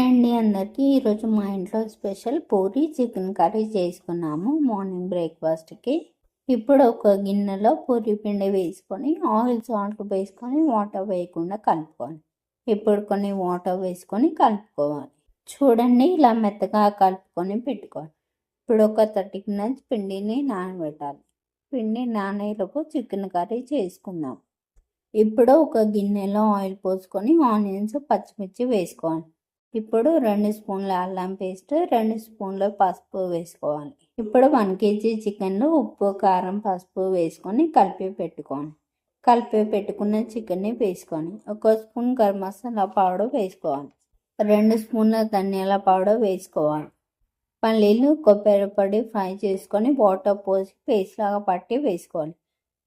Hi అండి అందరికీ. ఈరోజు మా ఇంట్లో స్పెషల్ పూరి చికెన్ కర్రీ చేసుకున్నాము మార్నింగ్ బ్రేక్ఫాస్ట్కి. ఇప్పుడు ఒక గిన్నెలో పూరి పిండి వేసుకొని ఆయిల్ సాల్ట్ వేసుకొని వాటర్ వేయకుండా కలుపుకోవాలి. ఇప్పుడు కొన్ని వాటర్ వేసుకొని కలుపుకోవాలి. చూడండి ఇలా మెత్తగా కలుపుకొని పెట్టుకోవాలి. ఇప్పుడు ఒక 30 minutes పిండిని నానబెట్టాలి. పిండి నానేలోపు చికెన్ కర్రీ చేసుకుందాం. ఇప్పుడు ఒక గిన్నెలో ఆయిల్ పోసుకొని ఆనియన్స్ పచ్చిమిర్చి వేసుకోవాలి. ఇప్పుడు 2 స్పూన్ల అల్లం పేస్ట్, 2 స్పూన్ల పసుపు వేసుకోవాలి. ఇప్పుడు 1 kg చికెన్లో ఉప్పు కారం పసుపు వేసుకొని కలిపి పెట్టుకున్న చికెన్ని వేసుకొని 1 స్పూన్ గరం మసాలా పౌడర్ వేసుకోవాలి. 2 స్పూన్ల ధనియాల పౌడర్ వేసుకోవాలి. పల్లీలు కొబ్బరి పొడి ఫ్రై చేసుకొని వాటర్ పోసి పేస్ట్ లాగా పట్టి వేసుకోవాలి.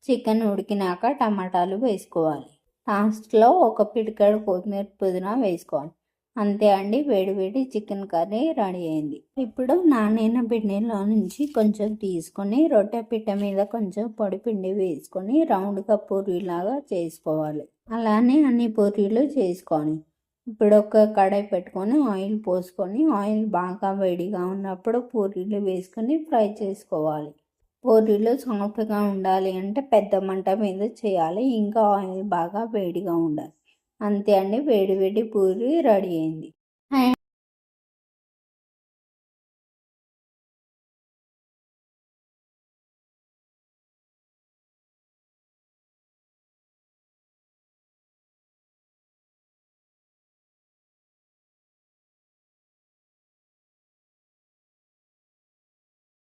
చికెన్ ఉడికినాక టమాటాలు వేసుకోవాలి. లాస్ట్లో ఒక పిడికెడు కొత్తిమీర పుదీనా వేసుకోవాలి. అంతే అండి, వేడి చికెన్ కర్రీ రెడీ అయింది. ఇప్పుడు నానిన పిండిలో నుంచి కొంచెం తీసుకొని రొట్టె పిట్ట మీద కొంచెం పొడి పిండి వేసుకొని రౌండ్గా పూరీలాగా చేసుకోవాలి. అలానే అన్ని పూరీలు చేసుకోవాలి. ఇప్పుడు ఒక కడాయి పెట్టుకొని ఆయిల్ పోసుకొని ఆయిల్ బాగా వేడిగా ఉన్నప్పుడు పూరీలు వేసుకొని ఫ్రై చేసుకోవాలి. పూరీలు సాఫ్ట్గా ఉండాలి అంటే పెద్ద మంట మీద చేయాలి. ఇంకా ఆయిల్ బాగా వేడిగా ఉండాలి. అంతే అండి, వేడి పూరి రెడీ అయింది.